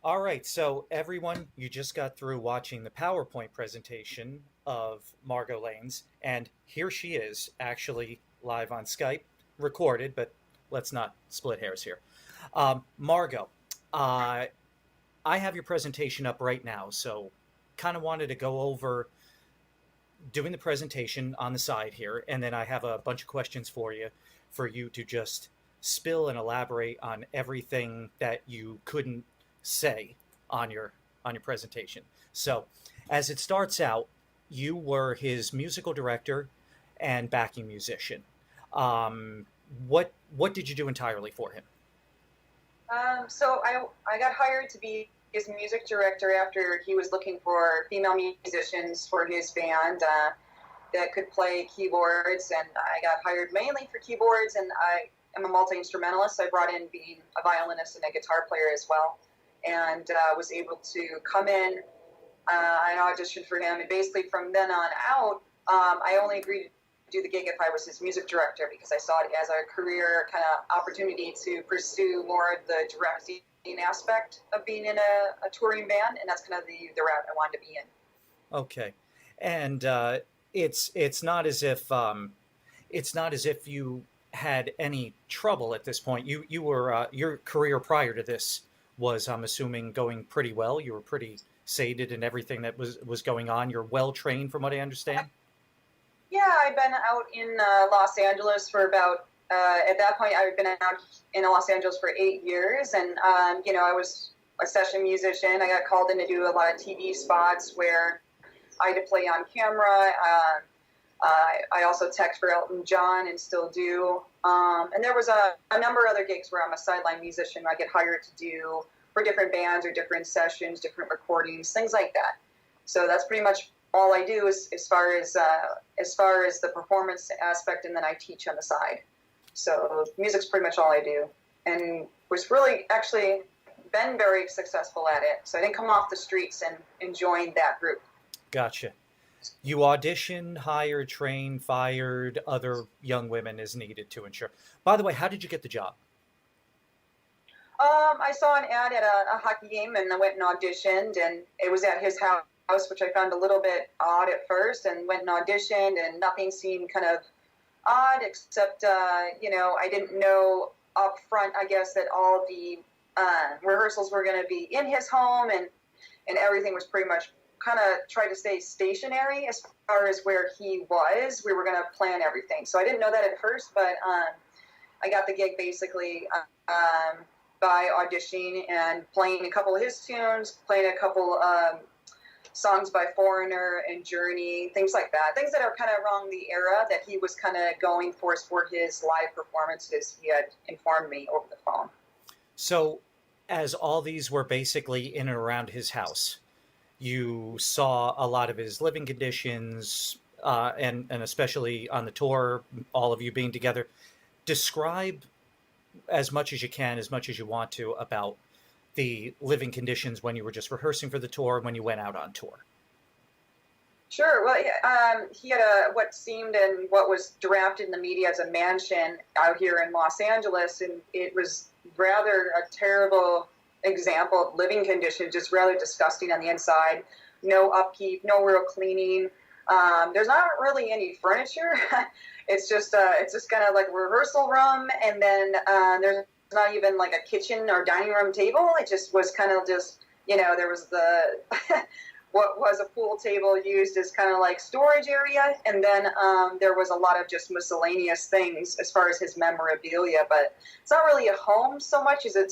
All right, so everyone, you just got through watching the PowerPoint presentation of Margot Lanes, and here she is, actually live on Skype, recorded, but let's not split hairs here. Margot, uh, I have your presentation up right now, so kind of wanted to go over doing the presentation on the side here, and then I have a bunch of questions for you to just spill and elaborate on everything that you couldn't say on your presentation. So, as it starts out, you were his musical director and backing musician. Um, what did you do entirely for him? So I got hired to be his music director after he was looking for female musicians for his band that could play keyboards, and I got hired mainly for keyboards. And I am a multi-instrumentalist. So I brought in being a violinist and a guitar player as well, and was able to come in. I auditioned for him, and basically from then on out, I only agreed to do the gig if I was his music director, because I saw it as a career kind of opportunity to pursue more of the directing aspect of being in a touring band, and that's kind of the route I wanted to be in. Okay, and it's not as if it's not as if you had any trouble at this point. You were your career prior to this was, I'm assuming, going pretty well. You were pretty sated in everything that was going on. You're well trained, from what I understand. Yeah, I've been out in Los Angeles for about, at that point, I've been out in Los Angeles for 8 years. And, I was a session musician. I got called in to do a lot of TV spots where I had to play on camera. I also tech for Elton John and still do. And there was a number of other gigs where I'm a sideline musician. I get hired to do for different bands or different sessions, different recordings, things like that. So that's pretty much all I do is as far as the performance aspect, and then I teach on the side. So music's pretty much all I do, and was really actually been very successful at it. So I didn't come off the streets and join that group. Gotcha. You auditioned, hired, trained, fired other young women as needed to ensure. By the way, how did you get the job? I saw an ad at a hockey game, and I went and auditioned, and it was at his house, which I found a little bit odd at first, and went and auditioned, and nothing seemed kind of odd except, I didn't know up front, I guess, that all the rehearsals were going to be in his home, and everything was pretty much kind of try to stay stationary as far as where he was. We were going to plan everything. So I didn't know that at first, but I got the gig basically by auditioning and playing a couple of his tunes, playing a couple songs by Foreigner and Journey, things like that. Things that are kind of around the era that he was kind of going for his live performances. He had informed me over the phone. So, as all these were basically in and around his house, you saw a lot of his living conditions, and especially on the tour, all of you being together. Describe as much as you can, as much as you want to, about the living conditions when you were just rehearsing for the tour and when you went out on tour. Sure. Well, he had what seemed and what was drafted in the media as a mansion out here in Los Angeles, and it was rather a terrible example of living conditions, just rather disgusting on the inside. No upkeep, no real cleaning. There's not really any furniture. It's just kind of like a rehearsal room, and then there's not even like a kitchen or dining room table. It just was kind of just, there was the what was a pool table used as kind of like storage area, and then there was a lot of just miscellaneous things as far as his memorabilia. But it's not really a home so much as it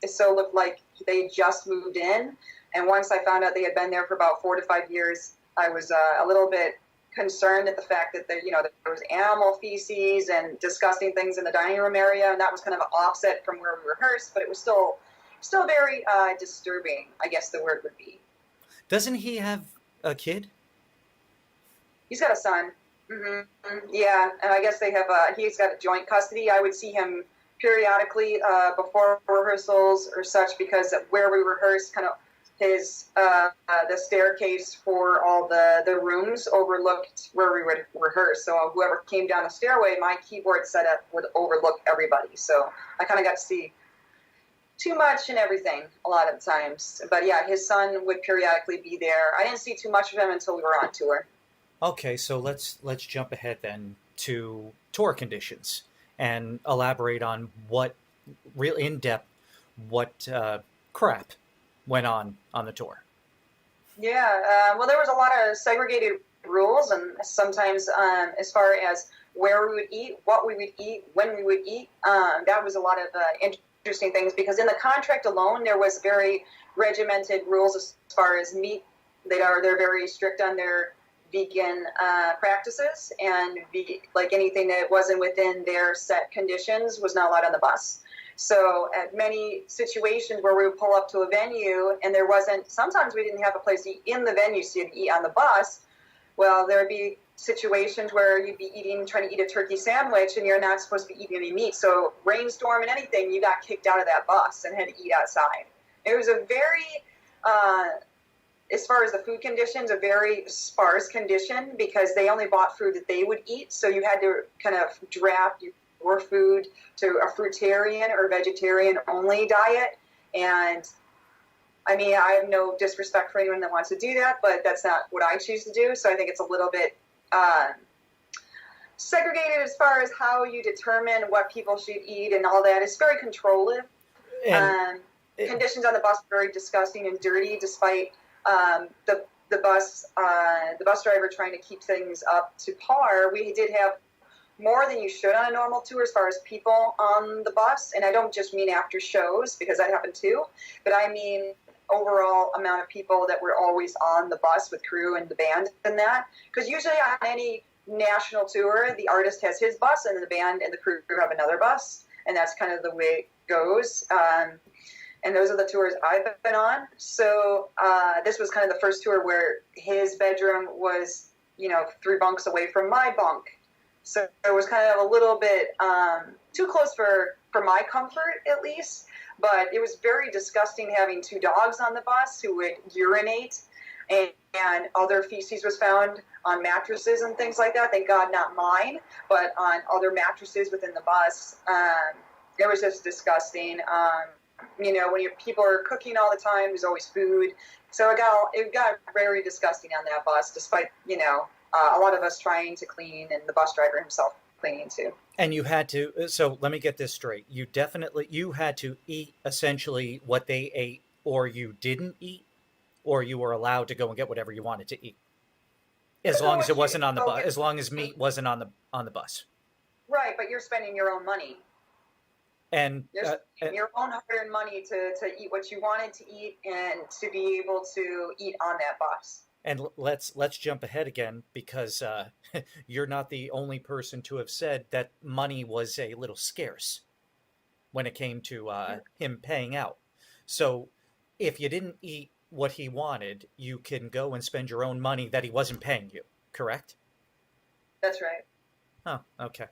so looked like they just moved in. And once I found out they had been there for about 4 to 5 years, I was a little bit concerned at the fact that there was animal feces and disgusting things in the dining room area, and that was kind of an offset from where we rehearsed, but it was still very disturbing, I guess the word would be. Doesn't he have a kid? He's got a son. Mm-hmm. Yeah, and I guess they have. He's got a joint custody. I would see him periodically before rehearsals or such, because where we rehearsed, kind of his the staircase for all the rooms overlooked where we would rehearse. So whoever came down the stairway, my keyboard setup would overlook everybody. So I kind of got to see too much and everything a lot of times. But yeah, his son would periodically be there. I didn't see too much of him until we were on tour. Okay, so let's jump ahead then to tour conditions and elaborate on what real in depth what crap went on the tour. Yeah, well, there was a lot of segregated rules, and sometimes as far as where we would eat, what we would eat, when we would eat, that was a lot of interesting things, because in the contract alone, there was very regimented rules as far as meat. They're very strict on their vegan practices, and like anything that wasn't within their set conditions was not allowed on the bus. So at many situations where we would pull up to a venue and there wasn't, sometimes we didn't have a place to eat in the venue, so you'd eat on the bus. Well, there would be situations where you'd be trying to eat a turkey sandwich, and you're not supposed to be eating any meat. So rainstorm and anything, you got kicked out of that bus and had to eat outside. It was a very, as far as the food conditions, a very sparse condition, because they only bought food that they would eat. So you had to kind of draft your food to a fruitarian or vegetarian only diet. And I mean, I have no disrespect for anyone that wants to do that, but that's not what I choose to do. So I think it's a little bit segregated as far as how you determine what people should eat and all that. It's very controlling. Conditions on the bus are very disgusting and dirty, despite the bus driver trying to keep things up to par. We did have more than you should on a normal tour as far as people on the bus. And I don't just mean after shows, because that happened too, but I mean overall amount of people that were always on the bus with crew and the band and that. Because usually on any national tour, the artist has his bus and the band and the crew have another bus. And that's kind of the way it goes. And those are the tours I've been on. So this was kind of the first tour where his bedroom was, 3 bunks away from my bunk. So it was kind of a little bit too close for my comfort, at least. But it was very disgusting having 2 dogs on the bus who would urinate, and other feces was found on mattresses and things like that. Thank God not mine, but on other mattresses within the bus. It was just disgusting. When people are cooking all the time, there's always food. So it got very disgusting on that bus, despite, a lot of us trying to clean and the bus driver himself cleaning too. And you had to, so let me get this straight. You had to eat essentially what they ate, or you didn't eat, or you were allowed to go and get whatever you wanted to eat. As long as it wasn't on the bus, as long as meat wasn't on the bus. Right, but you're spending your own money. And you're spending your own hard-earned money to eat what you wanted to eat and to be able to eat on that bus. And let's jump ahead again, because you're not the only person to have said that money was a little scarce when it came to him paying out. So if you didn't eat what he wanted, you can go and spend your own money that he wasn't paying you, correct? That's right. Oh, okay.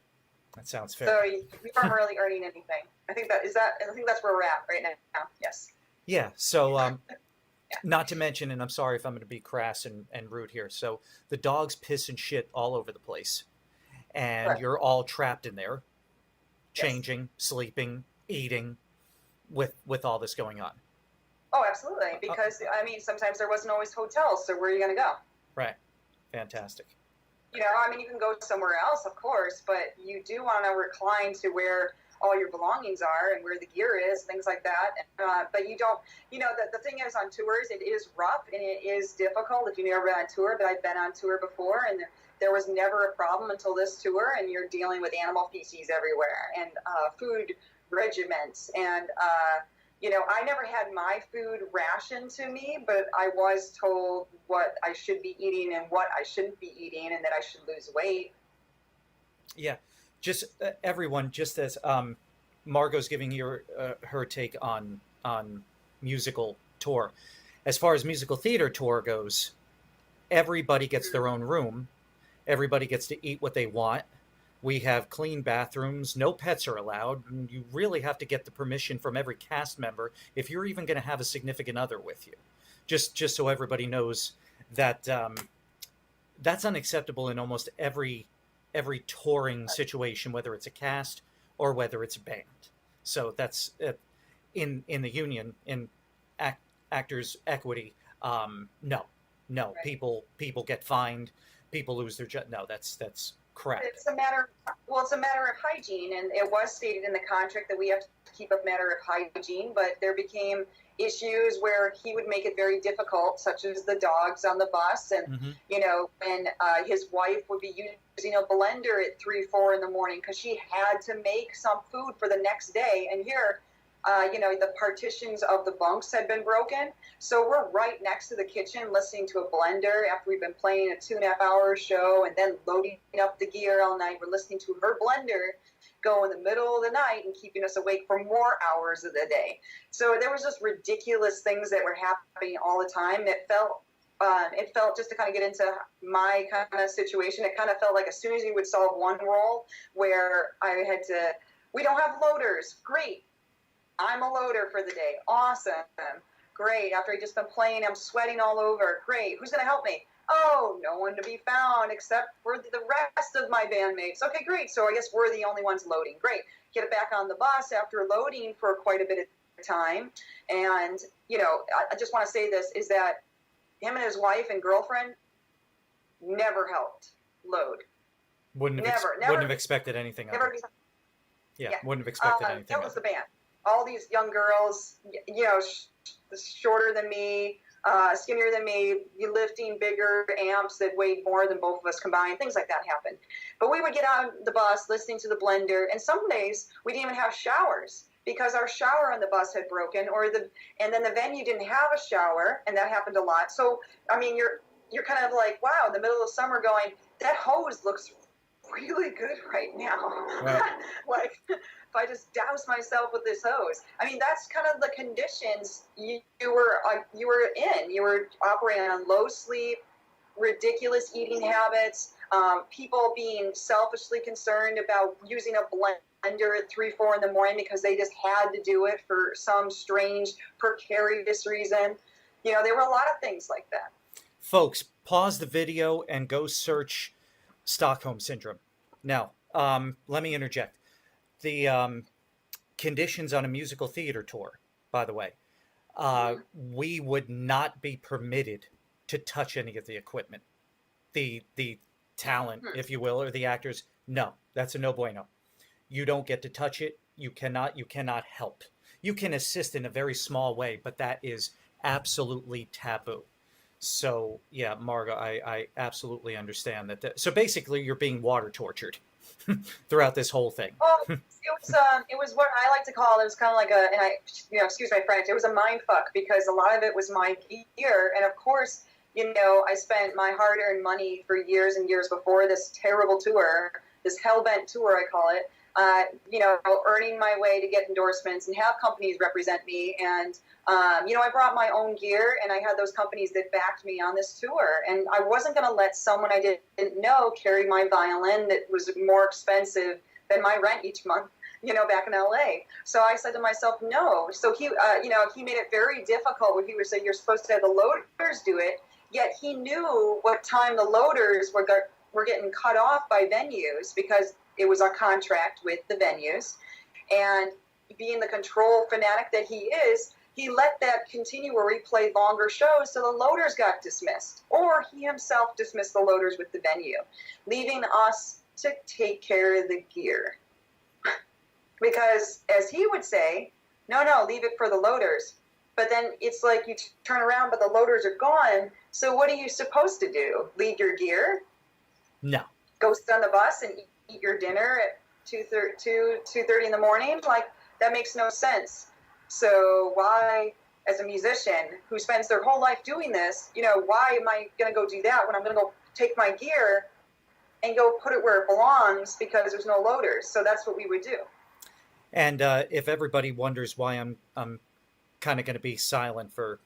That sounds fair. So you weren't really earning anything. I think that's where we're at right now. Yes. Yeah. So not to mention, and I'm sorry if I'm going to be crass and rude here. So the dogs piss and shit all over the place, and right. You're all trapped in there, changing, yes. Sleeping, eating, with all this going on. Oh, absolutely. Because sometimes there wasn't always hotels. So where are you going to go? Right. Fantastic. You can go somewhere else, of course, but you do want to recline to where all your belongings are and where the gear is, things like that. But you don't, the thing is on tours, it is rough and it is difficult if you've never been on tour, but I've been on tour before, and there was never a problem until this tour, and you're dealing with animal feces everywhere and food regiments. And, I never had my food rationed to me, but I was told what I should be eating and what I shouldn't be eating, and that I should lose weight. Yeah. Just everyone, just as Margot's giving her take on musical tour. As far as musical theater tour goes, everybody gets their own room. Everybody gets to eat what they want. We have clean bathrooms. No pets are allowed. And you really have to get the permission from every cast member if you're even going to have a significant other with you. Just so everybody knows that that's unacceptable in almost every touring situation, whether it's a cast or whether it's a band. So that's in the union in actors equity, no, no, Right. people get fined, people lose their job. No, that's crap. It's a matter, well, it's a matter of hygiene, and it was stated in the contract that we have to keep a matter of hygiene, but there became issues where he would make it very difficult, such as the dogs on the bus, and, Hmm. when his wife would be using a blender at 3, 4 in the morning because she had to make some food for the next day, and here, the partitions of the bunks had been broken. So we're right next to the kitchen listening to a blender after we've been playing a 2.5 hour show and then loading up the gear all night. We're listening to her blender go in the middle of the night and keeping us awake for more hours of the day. So there was just ridiculous things that were happening all the time. It felt just to kind of get into my kind of situation. It kind of felt like as soon as you would solve one role where I had to, we don't have loaders. Great. I'm a loader for the day. Awesome. Great. After I just been playing, I'm sweating all over. Great. Who's going to help me? Oh, no one to be found except for the rest of my bandmates. Okay, great. So I guess we're the only ones loading. Great. Get it back on the bus after loading for quite a bit of time. And, I just want to say this is that him and his wife and girlfriend never helped load. Wouldn't have expected anything of it. Yeah, wouldn't have expected anything. That was the band. All these young girls, shorter than me, skinnier than me, lifting bigger amps that weighed more than both of us combined. Things like that happened. But we would get on the bus listening to the blender, and some days we didn't even have showers because our shower on the bus had broken, and then the venue didn't have a shower, and that happened a lot. So I mean, you're kind of like, wow, in the middle of summer, going, that hose looks really good right now. Right. Like, if I just douse myself with this hose. I mean, that's kind of the conditions you were in. You were operating on low sleep, ridiculous eating habits, people being selfishly concerned about using a blender at 3, 4 in the morning because they just had to do it for some strange, precarious reason. There were a lot of things like that. Folks, pause the video and go search Stockholm Syndrome. Now, let me interject. The conditions on a musical theater tour, by the way, we would not be permitted to touch any of the equipment. The talent, if you will, or the actors, no, that's a no bueno. You don't get to touch it. You cannot help. You can assist in a very small way, but that is absolutely taboo. So yeah, Margot, I absolutely understand that. So basically, you're being water tortured throughout this whole thing. Well, it was what I like to call, it was kind of like excuse my French, it was a mind fuck because a lot of it was my gear, and of course, I spent my hard-earned money for years and years before this terrible tour, this hell-bent tour, I call it. Earning my way to get endorsements and have companies represent me. And, I brought my own gear, and I had those companies that backed me on this tour. And I wasn't going to let someone I didn't know carry my violin that was more expensive than my rent each month, back in LA. So I said to myself, no. So he made it very difficult when he would say, you're supposed to have the loaders do it. Yet he knew what time the loaders were getting cut off by venues because it was a contract with the venues. And being the control fanatic that he is, he let that continue where we played longer shows, so the loaders got dismissed. Or he himself dismissed the loaders with the venue, leaving us to take care of the gear. Because, as he would say, no, leave it for the loaders. But then it's like you turn around, but the loaders are gone. So what are you supposed to do? Leave your gear? No. Go sit on the bus and eat your dinner at 2:30 in the morning? Like, that makes no sense. So why, as a musician who spends their whole life doing this, why am I going to go do that when I'm going to go take my gear and go put it where it belongs because there's no loaders? So that's what we would do. And if everybody wonders why I'm kind of going to be silent for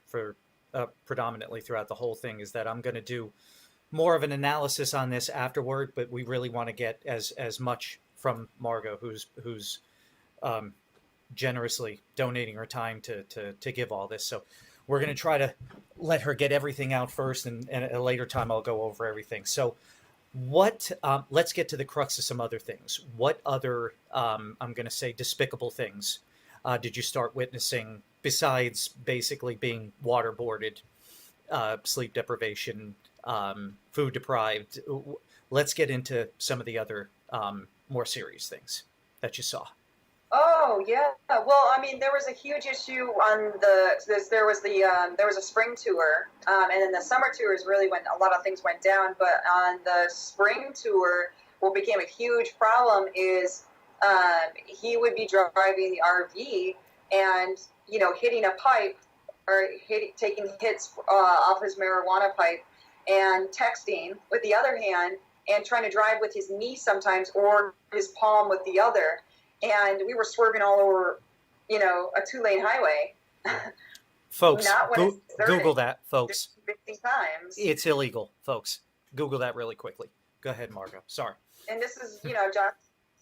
predominantly throughout the whole thing, is that I'm going to do more of an analysis on this afterward, but we really want to get as much from Margot, who's generously donating her time to give all this. So we're going to try to let her get everything out first, and at a later time I'll go over everything. So let's get to the crux of some other things. What other, I'm going to say, despicable things did you start witnessing, besides basically being waterboarded, sleep deprivation, food deprived? Let's get into some of the other more serious things that you saw. Oh yeah. Well, I mean, there was a huge issue on there was a spring tour, and then the summer tour is really when a lot of things went down. But on the spring tour, what became a huge problem is he would be driving the RV and hitting a pipe or taking hits off his marijuana pipe and texting with the other hand and trying to drive with his knee sometimes or his palm with the other. And we were swerving all over, a 2-lane highway. Folks, Not when it's Google that, folks. 50 times. It's illegal, folks. Google that really quickly. Go ahead, Margot. Sorry. And this is,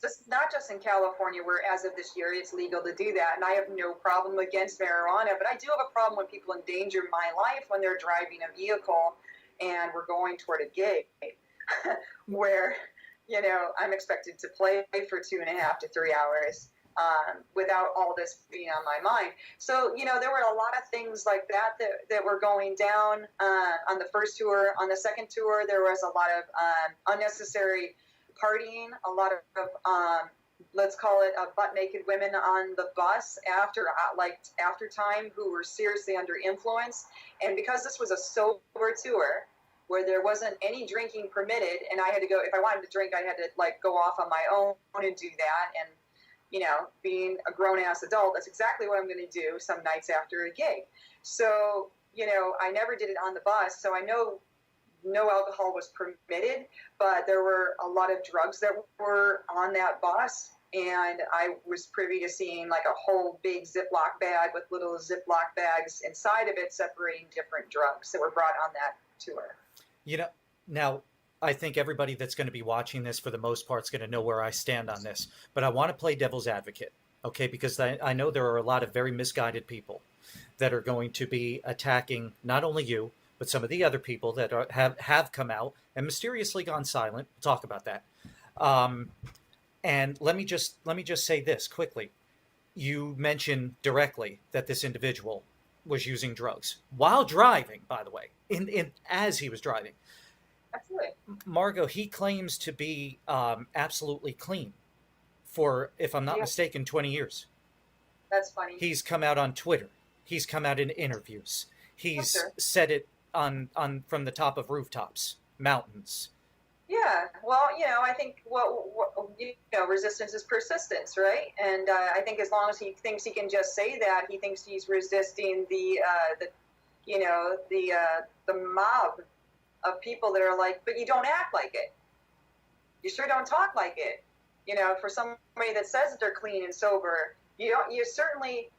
just not just in California, where as of this year it's legal to do that. And I have no problem against marijuana, but I do have a problem when people endanger my life when they're driving a vehicle and we're going toward a gig where I'm expected to play for 2.5 to 3 hours without all this being on my mind. So, there were a lot of things like that were going down on the first tour. On the second tour, there was a lot of unnecessary partying, a lot of, let's call it butt-naked women on the bus after time who were seriously under influence. And because this was a sober tour, where there wasn't any drinking permitted, and I had to go, if I wanted to drink, I had to go off on my own and do that. And, being a grown-ass adult, that's exactly what I'm going to do some nights after a gig. So, I never did it on the bus, so I know no alcohol was permitted, but there were a lot of drugs that were on that bus, and I was privy to seeing a whole big Ziploc bag with little Ziploc bags inside of it separating different drugs that were brought on that tour. Now, I think everybody that's going to be watching this for the most part is going to know where I stand on this, but I want to play devil's advocate, okay? Because I know there are a lot of very misguided people that are going to be attacking not only you, but some of the other people that have come out and mysteriously gone silent. We'll talk about that. And let me just say this quickly. You mentioned directly that this individual was using drugs while driving, by the way, as he was driving. Absolutely. Margot, he claims to be absolutely clean for, if I'm not mistaken, 20 years. That's funny. He's come out on Twitter. He's come out in interviews. He's said it on from the top of rooftops, mountains. Yeah, well, I think resistance is persistence, right? And I think as long as he thinks he can just say that, he thinks he's resisting the mob of people that are like, but you don't act like it. You sure don't talk like it. For somebody that says that they're clean and sober, you certainly,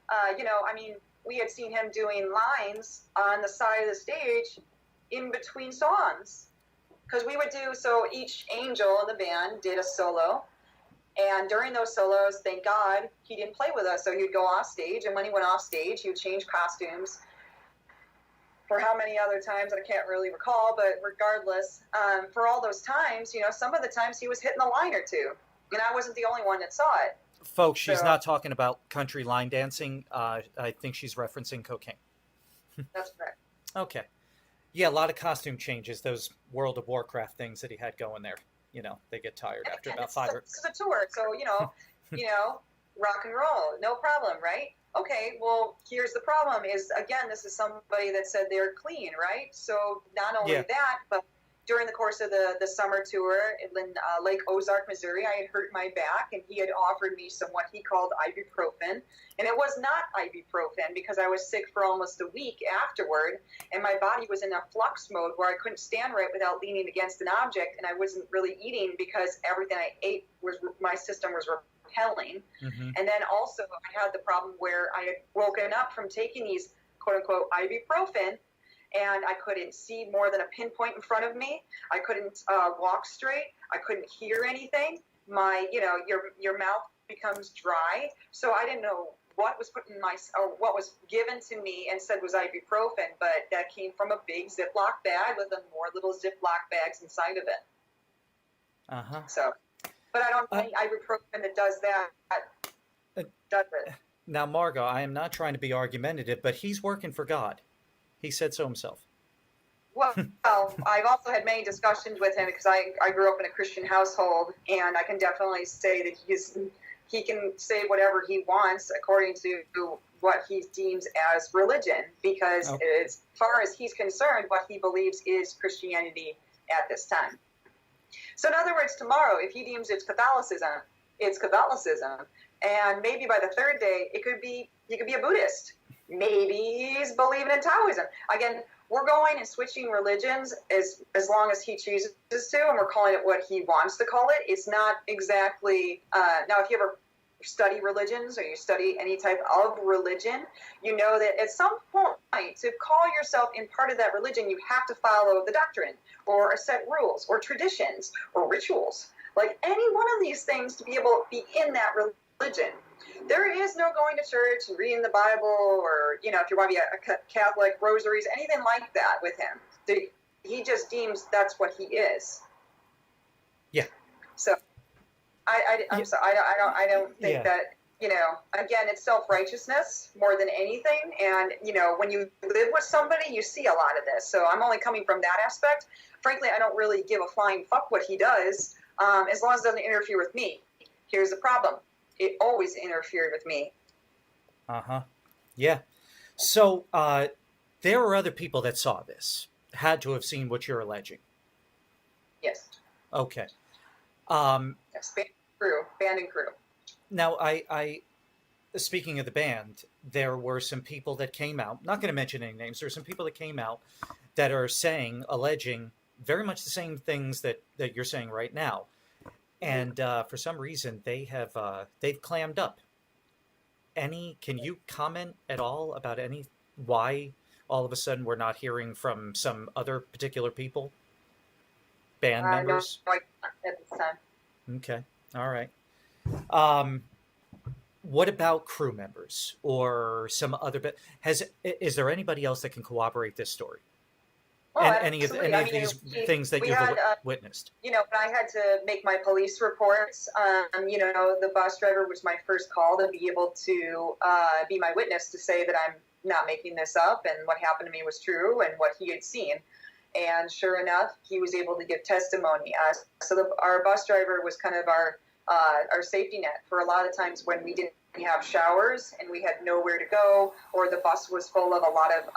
we had seen him doing lines on the side of the stage in between songs. Because we would each angel in the band did a solo. And during those solos, thank God, he didn't play with us. So he'd go off stage. And when he went off stage, he would change costumes. For how many other times, I can't really recall. But regardless, for all those times, some of the times he was hitting a line or two. And I wasn't the only one that saw it. Folks, she's not talking about country line dancing. I think she's referencing cocaine. That's correct. Okay. Yeah, a lot of costume changes, those World of Warcraft things that he had going there. They get tired after about 5 or... It's a tour, so, rock and roll, no problem, right? Okay, well, here's the problem is, again, this is somebody that said they're clean, right? So not only that, but during the course of the summer tour in Lake Ozark, Missouri, I had hurt my back, and he had offered me some what he called ibuprofen. And it was not ibuprofen because I was sick for almost a week afterward, and my body was in a flux mode where I couldn't stand right without leaning against an object, and I wasn't really eating because everything I ate my system was repelling. Mm-hmm. And then also I had the problem where I had woken up from taking these quote-unquote ibuprofen, and I couldn't see more than a pinpoint in front of me. I couldn't walk straight. I couldn't hear anything. Your mouth becomes dry. So I didn't know what was put in what was given to me and said was ibuprofen, but that came from a big Ziploc bag with more little Ziploc bags inside of it. Uh-huh. So, but I don't think ibuprofen that does that does it. Now, Margot, I am not trying to be argumentative, but he's working for God. He said so himself. Well, I've also had many discussions with him because I grew up in a Christian household, and I can definitely say that he can say whatever he wants according to what he deems as religion, because as far as he's concerned, what he believes is Christianity at this time. So in other words, tomorrow, if he deems it's Catholicism, it's Catholicism. And maybe by the third day, he could be a Buddhist. Maybe he's believing in Taoism. Again, we're going and switching religions as long as he chooses to, and we're calling it what he wants to call it. It's not exactly, now if you ever study religions or you study any type of religion, you know that at some point to call yourself in part of that religion, you have to follow the doctrine or a set rules or traditions or rituals. Like any one of these things to be able to be in that religion. There is no going to church and reading the Bible or, if you want to be a Catholic, rosaries, anything like that with him. He just deems that's what he is. Yeah. So I'm sorry. I don't think that, again, it's self-righteousness more than anything. And, when you live with somebody, you see a lot of this. So I'm only coming from that aspect. Frankly, I don't really give a flying fuck what he does, as long as it doesn't interfere with me. Here's the problem. It always interfered with me. Uh-huh. Yeah. So there were other people that saw this, had to have seen what you're alleging. Yes. Okay. Yes, band and crew. Now, I speaking of the band, there were some people that came out, not going to mention any names, there are some people that came out that are alleging very much the same things that you're saying right now. And for some reason, they've clammed up. Can you comment at all about why all of a sudden we're not hearing from some other particular people? Band members? No, at this time. Okay. All right. What about crew members or some other is there anybody else that can corroborate this story? Well, and any of these things that you've witnessed? When I had to make my police reports, the bus driver was my first call to be able to be my witness to say that I'm not making this up and what happened to me was true and what he had seen. And sure enough, he was able to give testimony. Our bus driver was kind of our safety net for a lot of times when we didn't have showers and we had nowhere to go, or the bus was full of a lot of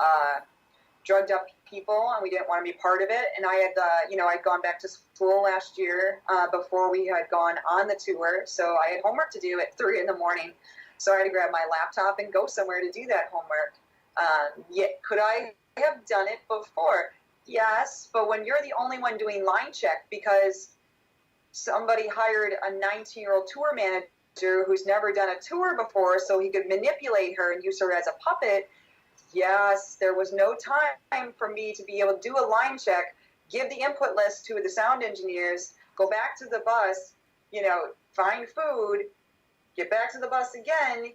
drugged up people and we didn't want to be part of it. And I had, I'd gone back to school last year before we had gone on the tour. So I had homework to do at 3 a.m. So I had to grab my laptop and go somewhere to do that homework. Could I have done it before? Yes, but when you're the only one doing line check because somebody hired a 19-year-old tour manager who's never done a tour before so he could manipulate her and use her as a puppet, yes, there was no time for me to be able to do a line check, give the input list to the sound engineers, go back to the bus, find food, get back to the bus again,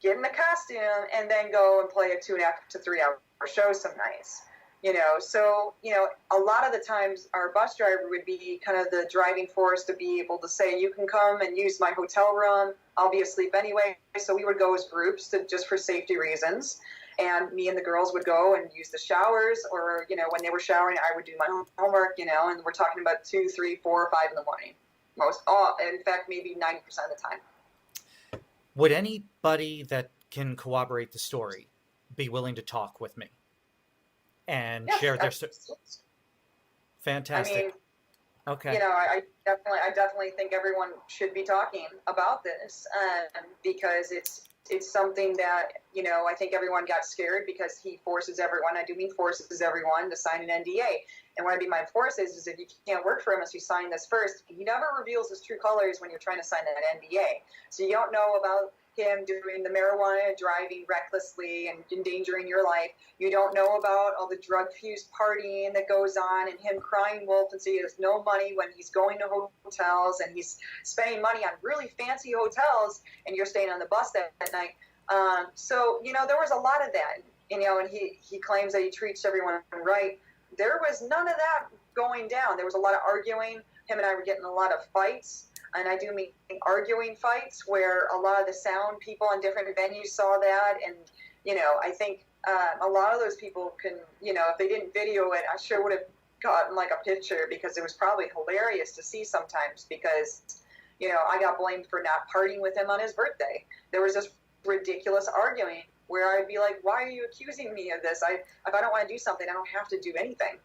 get in the costume, and then go and play a 2.5 to 3 hour show some nights. So a lot of the times our bus driver would be kind of the driving force to be able to say, you can come and use my hotel room. I'll be asleep anyway. So we would go as groups just for safety reasons. And me and the girls would go and use the showers or, when they were showering, I would do my homework, and we're talking about 2, 3, 4, or 5 in the morning. In fact, maybe 90% of the time. Would anybody that can corroborate the story be willing to talk with me and share their story? Fantastic. I mean, okay. I definitely think everyone should be talking about this because it's something that, I think everyone got scared because he forces everyone, I do mean forces everyone to sign an NDA. And what I mean by force is if you can't work for him unless you sign this first, he never reveals his true colors when you're trying to sign that NDA. So you don't know about him doing the marijuana, driving recklessly and endangering your life. You don't know about all the drug-fused partying that goes on and him crying wolf and so he has no money when he's going to hotels and he's spending money on really fancy hotels and you're staying on the bus that night. So, there was a lot of that, and he claims that he treats everyone right. There was none of that going down. There was a lot of arguing. Him and I were getting a lot of fights. And I do mean arguing fights where a lot of the sound people on different venues saw that. And, I think a lot of those people can, if they didn't video it, I sure would have gotten like a picture, because it was probably hilarious to see sometimes, because, I got blamed for not partying with him on his birthday. There was this ridiculous arguing where I'd be like, why are you accusing me of this? If I don't want to do something, I don't have to do anything.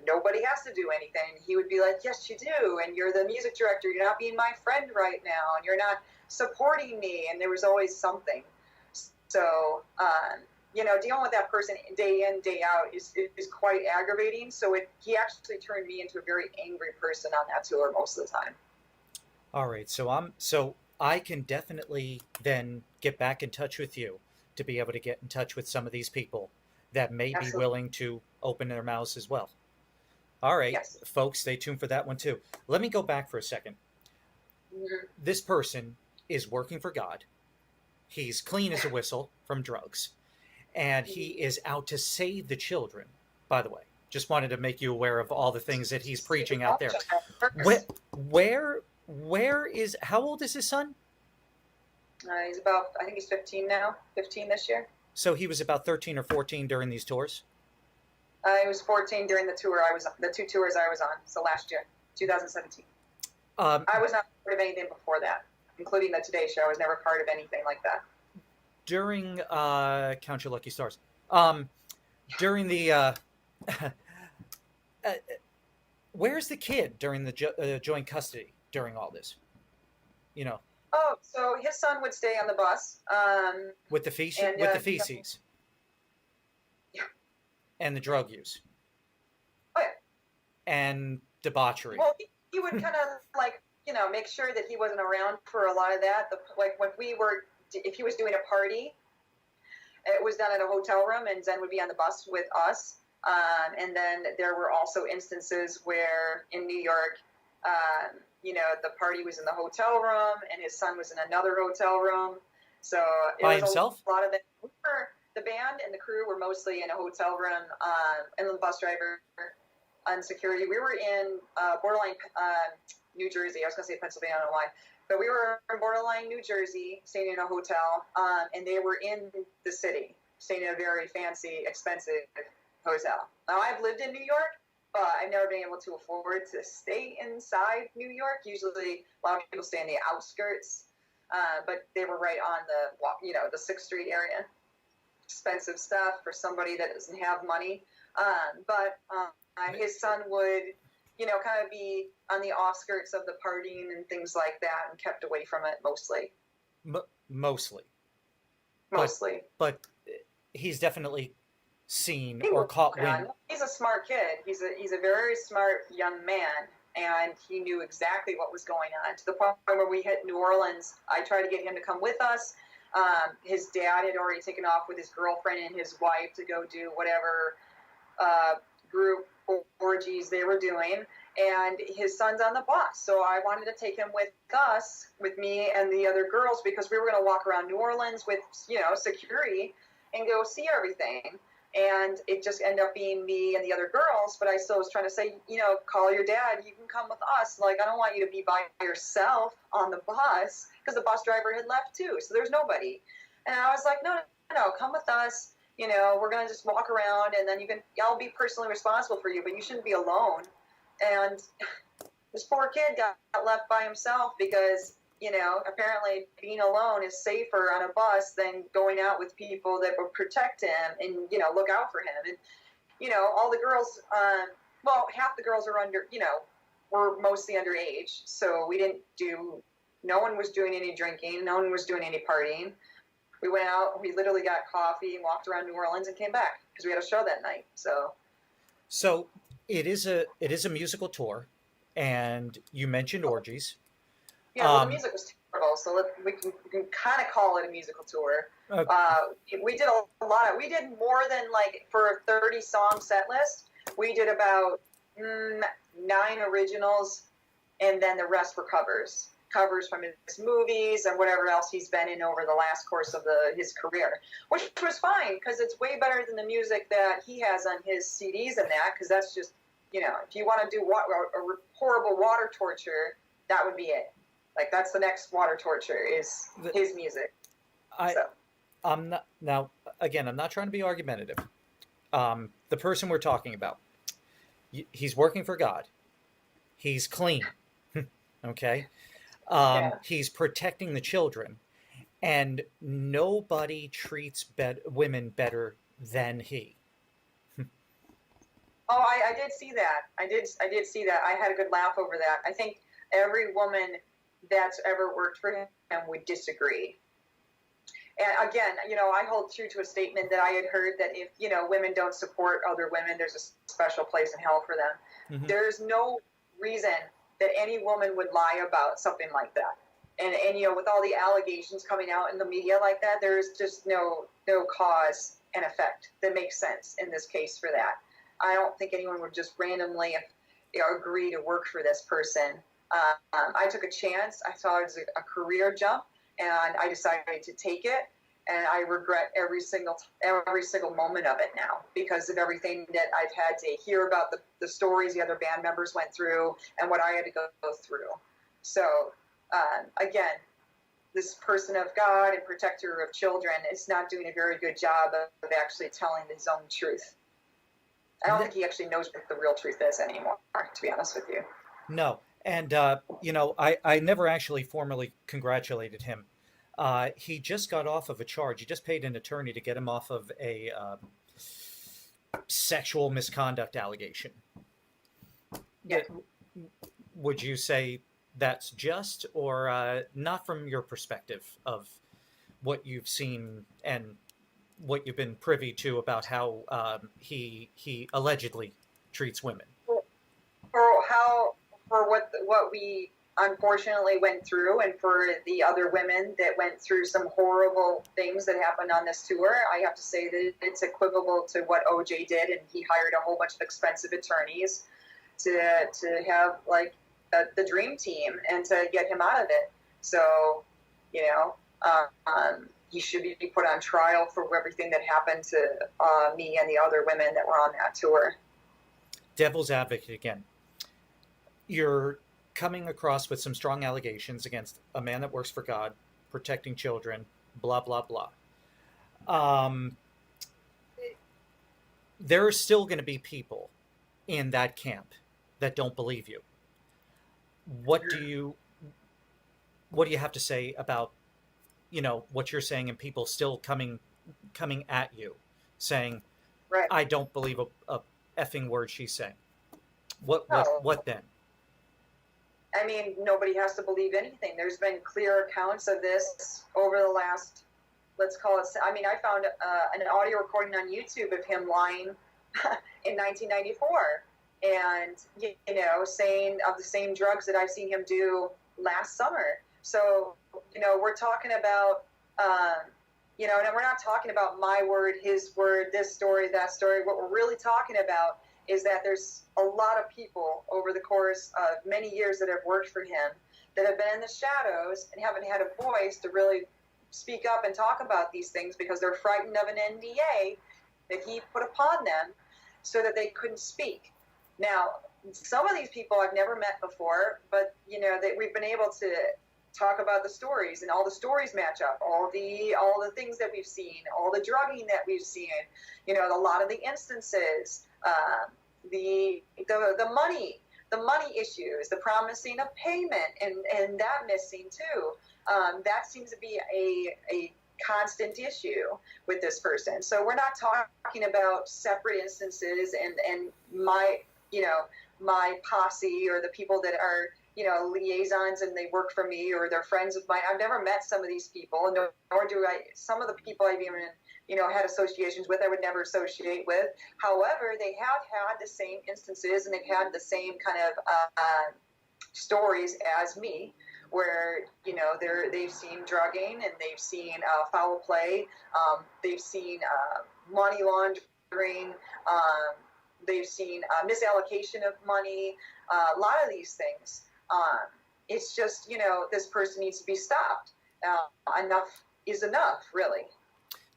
Nobody has to do anything. He would be like, yes, you do. And you're the music director. You're not being my friend right now. And you're not supporting me. And there was always something. So, dealing with that person day in, day out is quite aggravating. So he actually turned me into a very angry person on that tour most of the time. All right. So I can definitely then get back in touch with you to be able to get in touch with some of these people that may be willing to open their mouths as well. All right, yes. Folks, stay tuned for that one too. Let me go back for a second. Mm-hmm. This person is working for God. He's clean as a whistle from drugs. And he is out to save the children, by the way. Just wanted to make you aware of all the things that he's preaching out there. How old is his son? He's about, I think he's 15 now, 15 this year. So he was about 13 or 14 during these tours? He was 14 during the two tours I was on, so last year, 2017. I was not part of anything before that, including the Today Show. I was never part of anything like that. During, count your lucky stars, during the, where's the kid during the joint custody during all this? Oh, so his son would stay on the bus. With the feces. Yeah. And the drug use. Oh, yeah. And debauchery. Well, he would kind of make sure that he wasn't around for a lot of that. If he was doing a party, it was done at a hotel room, and Zen would be on the bus with us. And then there were also instances where in New York, the party was in the hotel room and his son was in another hotel room. So it by was himself? A lot of it. The band and the crew were mostly in a hotel room, and the bus driver and security. We were in borderline New Jersey. I was going to say Pennsylvania, I don't know why. But we were in borderline New Jersey, staying in a hotel, and they were in the city, staying in a very fancy, expensive hotel. Now, I've lived in New York, but I've never been able to afford to stay inside New York. Usually, a lot of people stay in the outskirts, but they were right on the 6th Street area. Expensive stuff for somebody that doesn't have money. But his son would, kind of be on the offskirts of the partying and things like that, and kept away from it mostly. Mostly. But he's definitely seen or caught wind. He's a smart kid. He's a very smart young man, and he knew exactly what was going on, to the point where we hit New Orleans. I tried to get him to come with us. His dad had already taken off with his girlfriend and his wife to go do whatever group orgies they were doing, and his son's on the bus. So I wanted to take him with us, with me and the other girls, because we were going to walk around New Orleans with, security and go see everything. And it just ended up being me and the other girls, but I still was trying to say, call your dad, you can come with us. Like, I don't want you to be by yourself on the bus, because the bus driver had left too, so there's nobody. And I was like, no, come with us. We're going to just walk around, and then I'll be personally responsible for you, but you shouldn't be alone. And this poor kid got left by himself because, apparently being alone is safer on a bus than going out with people that will protect him and, look out for him. And, all the girls, half the girls are were mostly underage. So no one was doing any drinking. No one was doing any partying. We went out, we literally got coffee and walked around New Orleans and came back because we had a show that night. So it is a musical tour, and you mentioned orgies. Yeah, the music was terrible, so we can kind of call it a musical tour. Okay. We did we did more than, for a 30-song set list, we did about 9 originals, and then the rest were covers from his movies and whatever else he's been in over the last course of his career, which was fine, because it's way better than the music that he has on his CDs and that, because that's just, if you want to do a horrible water torture, that would be it. Like that's the next water torture is his music. I, So. I'm not now. Again, I'm not trying to be argumentative. The person we're talking about, he's working for God. He's clean. Okay. Yeah. He's protecting the children, and nobody treats women better than he. Oh, I did see that. I did see that. I had a good laugh over that. I think every woman that's ever worked for him would disagree. And again, I hold true to a statement that I had heard that if, women don't support other women, there's a special place in hell for them. Mm-hmm. There's no reason that any woman would lie about something like that. And with all the allegations coming out in the media like that, there's just no cause and effect that makes sense in this case for that. I don't think anyone would just randomly agree to work for this person. I took a chance. I thought it was a career jump, and I decided to take it. And I regret every single moment of it now because of everything that I've had to hear about the stories the other band members went through and what I had to go through. So again, this person of God and protector of children is not doing a very good job of actually telling his own truth. I don't think he actually knows what the real truth is anymore, to be honest with you. No. And, I never actually formally congratulated him. He just got off of a charge. He just paid an attorney to get him off of a sexual misconduct allegation. Yeah. Would you say that's just, or not from your perspective of what you've seen and what you've been privy to about how he allegedly treats women? For what we unfortunately went through, and for the other women that went through some horrible things that happened on this tour, I have to say that it's equivalent to what OJ did, and he hired a whole bunch of expensive attorneys to have like the dream team and to get him out of it. So, he should be put on trial for everything that happened to me and the other women that were on that tour. Devil's advocate again. You're coming across with some strong allegations against a man that works for God, protecting children, blah, blah, blah. There are still going to be people in that camp that don't believe you. What do you have to say about, what you're saying, and people still coming at you saying, right, I don't believe a effing word she's saying? What then? I mean, nobody has to believe anything. There's been clear accounts of this over the last, let's call it, I mean, I found an audio recording on YouTube of him lying in 1994 and, saying of the same drugs that I've seen him do last summer. So, we're talking about, and we're not talking about my word, his word, this story, that story. What we're really talking about is that there's a lot of people over the course of many years that have worked for him that have been in the shadows and haven't had a voice to really speak up and talk about these things because they're frightened of an NDA that he put upon them so that they couldn't speak. Now, some of these people I've never met before, but, that we've been able to talk about the stories, and all the stories match up, all the things that we've seen, all the drugging that we've seen, a lot of the instances, the money issues, the promising of payment, and that missing too. That seems to be a constant issue with this person. So we're not talking about separate instances and my posse or the people that are liaisons and they work for me or they're friends of mine. I've never met some of these people, nor do I. Some of the people I've even had associations with, I would never associate with. However, they have had the same instances and they've had the same kind of stories as me, where they've seen drugging and they've seen foul play, they've seen money laundering, they've seen misallocation of money, a lot of these things. It's just this person needs to be stopped. Enough is enough, really.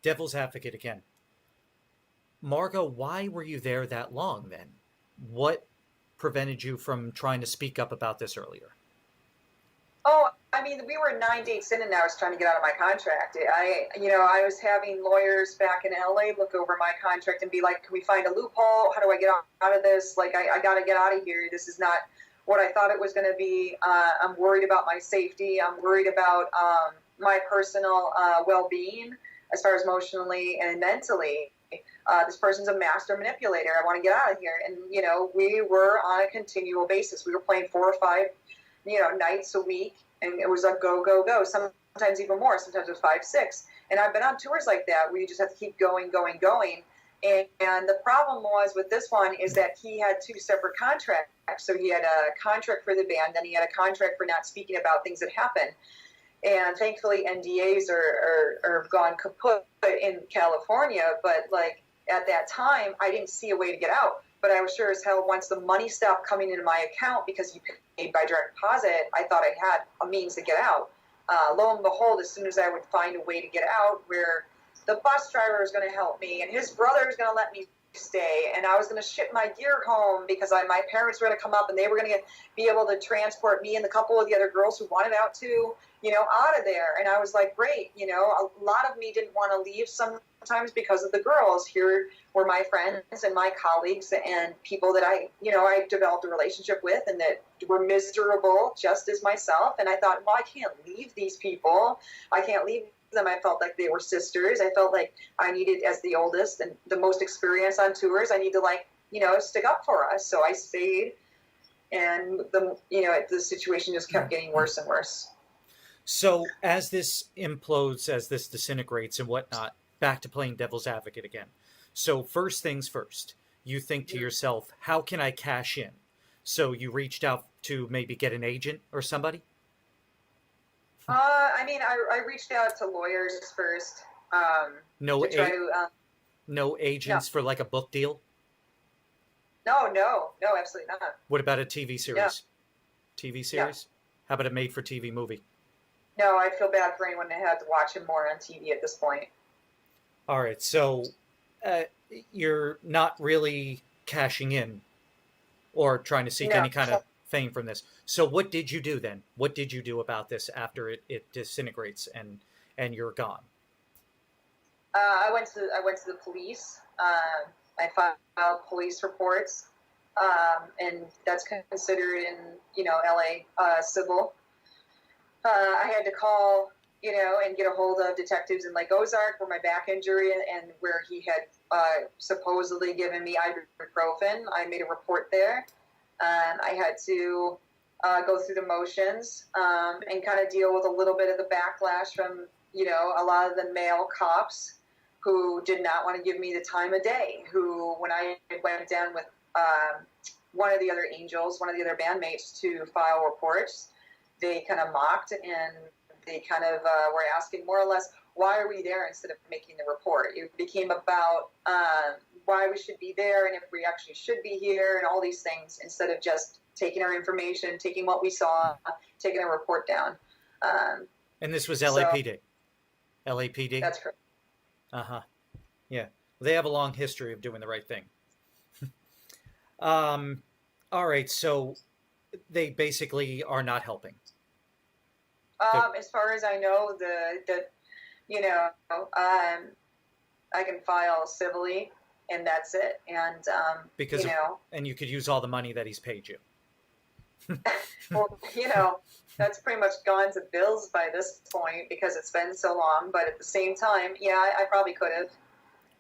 Devil's advocate again. Margot, why were you there that long then? What prevented you from trying to speak up about this earlier? Oh, I mean, we were 9 dates in, and I was trying to get out of my contract. I was having lawyers back in LA look over my contract and be like, "Can we find a loophole? How do I get out of this? Like, I got to get out of here. This is not what I thought it was going to be. I'm worried about my safety. I'm worried about my personal well-being, as far as emotionally and mentally. This person's a master manipulator. I want to get out of here." And we were on a continual basis. We were playing 4 or 5, nights a week. And it was a go, go, go, sometimes even more. Sometimes it was 5, 6. And I've been on tours like that where you just have to keep going, going, going. And the problem was with this one is that he had 2 separate contracts. So he had a contract for the band, then he had a contract for not speaking about things that happened. And thankfully, NDAs are gone kaput in California. But like at that time, I didn't see a way to get out. But I was sure as hell once the money stopped coming into my account because you paid by direct deposit, I thought I had a means to get out. Lo and behold, as soon as I would find a way to get out, where the bus driver was going to help me and his brother was going to let me stay, and I was going to ship my gear home because my parents were going to come up and they were going to be able to transport me and a couple of the other girls who wanted out too, out of there. And I was like, great, a lot of me didn't want to leave sometimes because of the girls. Here were my friends and my colleagues and people that I developed a relationship with and that were miserable just as myself. And I thought, well, I can't leave these people. I can't leave them. I felt like they were sisters. I felt like I needed, as the oldest and the most experienced on tours, I need to stick up for us. So I stayed, and the situation just kept getting worse and worse. So as this implodes, as this disintegrates and whatnot, back to playing devil's advocate again. So first things first, you think to yourself, how can I cash in? So you reached out to maybe get an agent or somebody? I reached out to lawyers first. No agents for like a book deal? No, absolutely not. What about a TV series? No. TV series? No. How about a made-for-TV movie? No, I feel bad for anyone that had to watch him more on TV at this point. All right, so you're not really cashing in or trying to seek any kind of fame from this. So what did you do then? What did you do about this after it disintegrates and you're gone? I went to the police. I filed police reports, and that's considered in LA civil. I had to call and get a hold of detectives in Lake Ozark for my back injury and where he had supposedly given me ibuprofen. I made a report there. I had to go through the motions and kind of deal with a little bit of the backlash from, a lot of the male cops who did not want to give me the time of day, who, when I went down with one of the other angels, one of the other bandmates to file reports, they kind of mocked and they kind of were asking more or less, why are we there instead of making the report? It became about why we should be there and if we actually should be here and all these things instead of just taking our information, taking what we saw, taking a report down. And this was LAPD? LAPD? That's correct. Uh-huh. Yeah. They have a long history of doing the right thing. All right. So they basically are not helping. As far as I know, I can file civilly and that's it. And, because and you could use all the money that he's paid you. Well, that's pretty much gone to bills by this point because it's been so long. But at the same time, I probably could have.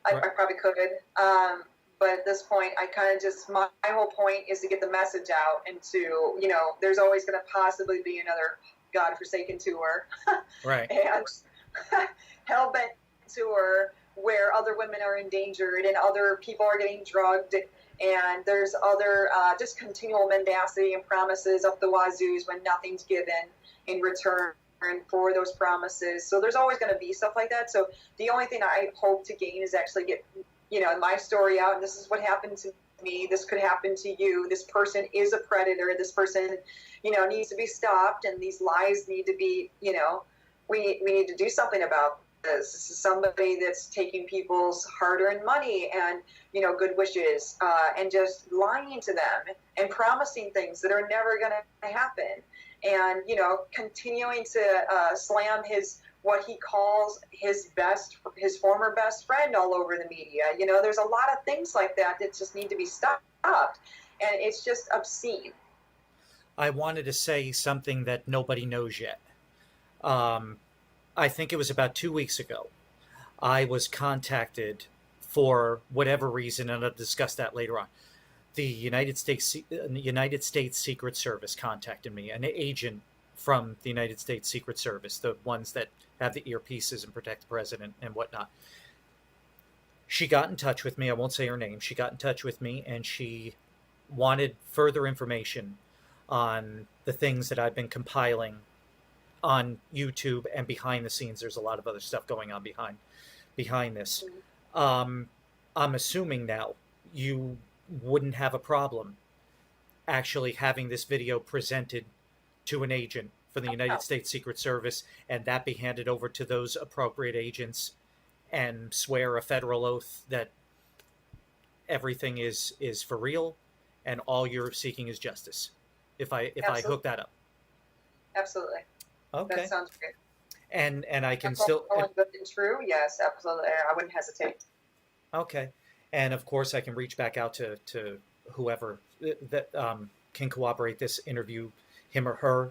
I probably could have. But at this point, I kind of just, my whole point is to get the message out and to, there's always going to possibly be another godforsaken tour. Right. And hell-bent tour where other women are endangered and other people are getting drugged. And there's other just continual mendacity and promises up the wazoos when nothing's given in return for those promises. So there's always going to be stuff like that. So the only thing I hope to gain is actually get, my story out. And this is what happened to me. This could happen to you. This person is a predator. This person, needs to be stopped. And these lies need to be, we need to do something about this. This is somebody that's taking people's hard-earned money and, good wishes, and just lying to them and promising things that are never going to happen. and continuing to slam what he calls his former best friend all over the media. There's a lot of things like that just need to be stopped, and it's just obscene. I wanted to say something that nobody knows yet. I think it was about 2 weeks ago. I was contacted for whatever reason, and I'll discuss that later on. The United States Secret Service contacted me, an agent from the United States Secret Service, the ones that have the earpieces and protect the president and whatnot. She got in touch with me. I won't say her name. She got in touch with me, and she wanted further information on the things that I've been compiling on YouTube and behind the scenes. There's a lot of other stuff going on behind this. I'm assuming now you wouldn't have a problem actually having this video presented to an agent for the United States Secret Service, and that be handed over to those appropriate agents and swear a federal oath that everything is for real and all you're seeking is justice. If I hook that up. Absolutely. Okay. That sounds great. And I can That's still all good and true. Yes, absolutely. I wouldn't hesitate. Okay. And of course I can reach back out to whoever that can cooperate this interview, him or her,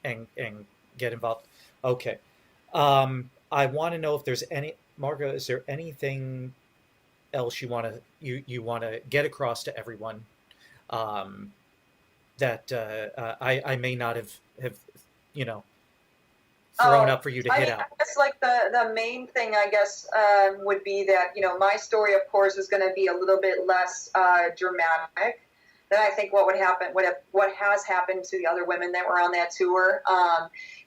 and get involved. Okay. I want to know if there's Margot, is there anything else you want to get across to everyone that I may not have thrown up for you to hit out? I guess like the main thing would be that my story of course is going to be a little bit less dramatic than I think what has happened to the other women that were on that tour.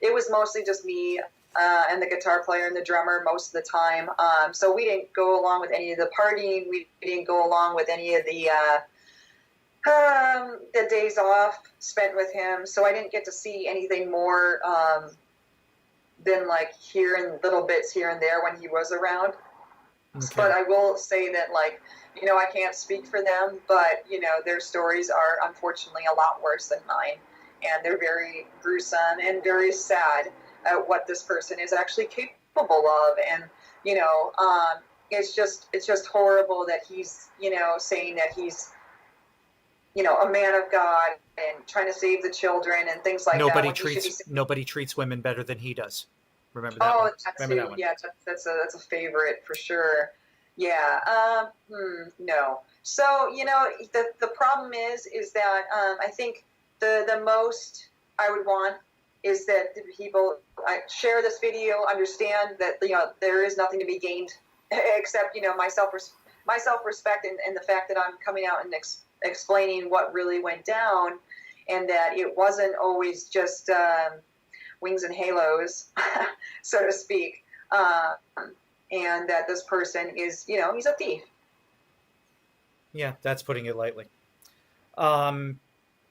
It was mostly just me and the guitar player and the drummer most of the time. So we didn't go along with any of the partying. We didn't go along with any of the days off spent with him. So I didn't get to see anything more than like hearing little bits here and there when he was around. Okay. But I will say that I can't speak for them, but their stories are unfortunately a lot worse than mine, and they're very gruesome and very sad at what this person is actually capable of. And it's just horrible that he's saying that he's a man of God and trying to save the children and things like that. Nobody treats women better than he does. Remember that? Oh, that one? Yeah, that's a favorite for sure. Yeah. No. So the problem is that I think the most I would want is that people share this video, understand that there is nothing to be gained except my self-respect and the fact that I'm coming out and explaining what really went down, and that it wasn't always just wings and halos, so to speak, and that this person is, he's a thief. Yeah, that's putting it lightly.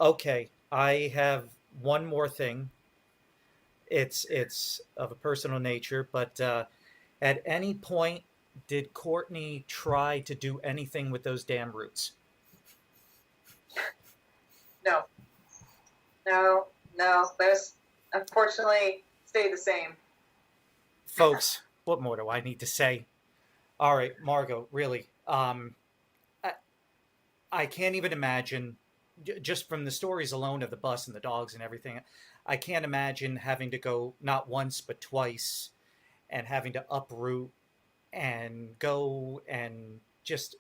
Okay, I have one more thing. It's of a personal nature, but at any point, did Courtney try to do anything with those damn roots? No. Those unfortunately stay the same. Folks, what more do I need to say? All right, Margot, really, I can't even imagine, just from the stories alone of the bus and the dogs and everything, I can't imagine having to go not once but twice and having to uproot and go and just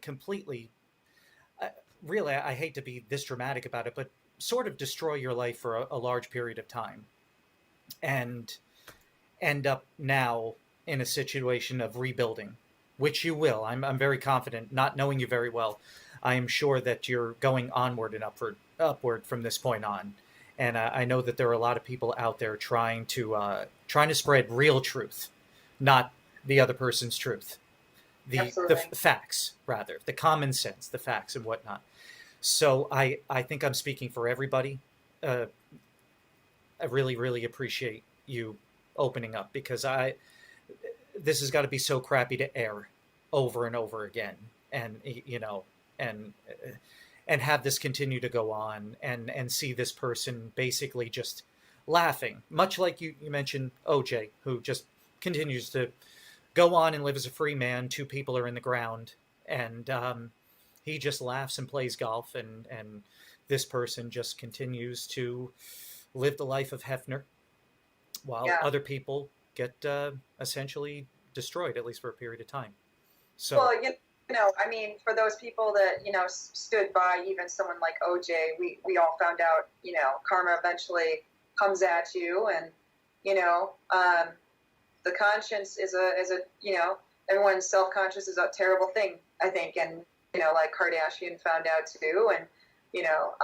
completely, really, I hate to be this dramatic about it, but sort of destroy your life for a large period of time and end up now in a situation of rebuilding, which you will. I'm very confident, not knowing you very well. I am sure that you're going onward and upward from this point on. And I know that there are a lot of people out there trying to spread real truth, not the other person's truth. The facts, rather, the common sense, the facts and whatnot. So I think I'm speaking for everybody. I really, really appreciate you opening up, because this has got to be so crappy to air over and over again. And, and have this continue to go on, and see this person basically just laughing, much like you mentioned OJ, who just continues to go on and live as a free man. Two people are in the ground, and he just laughs and plays golf, and this person just continues to live the life of Hefner, while Yeah. other people get essentially destroyed, at least for a period of time. So Well, you know, I mean, for those people that, you know, stood by even someone like OJ, we all found out, you know, karma eventually comes at you. And, you know, the conscience is a, you know, everyone's self-conscious is a terrible thing, I think. And, you know, like Kardashian found out too. And, you know,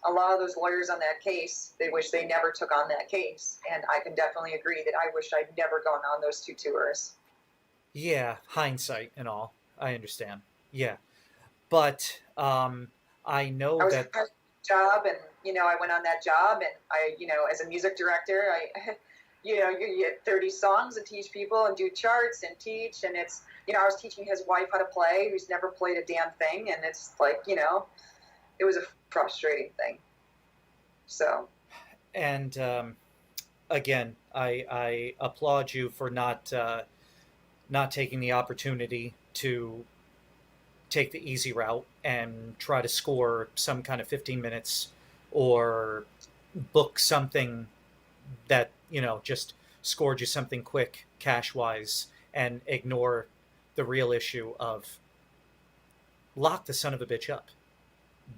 a lot of those lawyers on that case, they wish they never took on that case. And I can definitely agree that I wish I'd never gone on those two tours. yeah, hindsight and all, I understand. Yeah, but I know I was that. a job, and you know, I went on that job, and I, you know, as a music director, I, you know, you get 30 songs and teach people and do charts and teach, and it's, you know, I was teaching his wife how to play, who's never played a damn thing, and it's like, you know, it was a frustrating thing. So And again, I applaud you for not taking the opportunity to take the easy route and try to score some kind of 15 minutes, or book something that, just scored you something quick cash wise, and ignore the real issue of lock the son of a bitch up,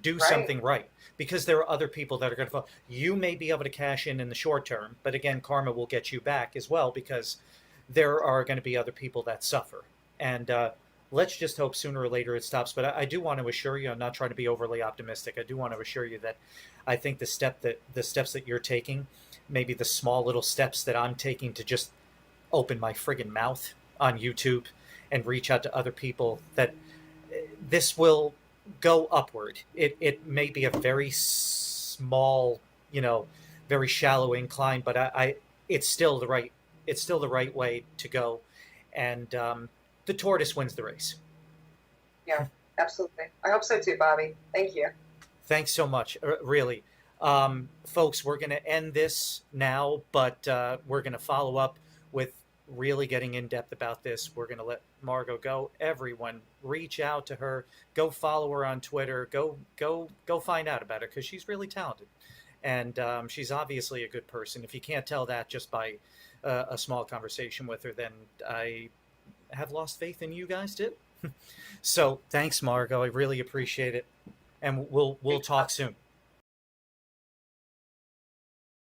do right, something right, because there are other people that are going to fall. You may be able to cash in the short term, but again, karma will get you back as well, because there are going to be other people that suffer. And let's just hope sooner or later it stops. But I do want to assure you, I'm not trying to be overly optimistic. I do want to assure you that I think the steps that you're taking, maybe the small little steps that I'm taking to just open my friggin' mouth on YouTube and reach out to other people, that this will go upward. It may be a very small, very shallow incline, but it's still the right way to go, and the tortoise wins the race. yeah, absolutely. I hope so too, Bobby. Thank you. Thanks so much, really. Folks, we're going to end this now, but we're going to follow up with really getting in depth about this. We're going to let Margot go. Everyone, reach out to her. Go follow her on Twitter. Go find out about her, because she's really talented, and she's obviously a good person. If you can't tell that just by a small conversation with her, then I have lost faith in you guys too. So thanks, Margot. I really appreciate it, and we'll talk soon.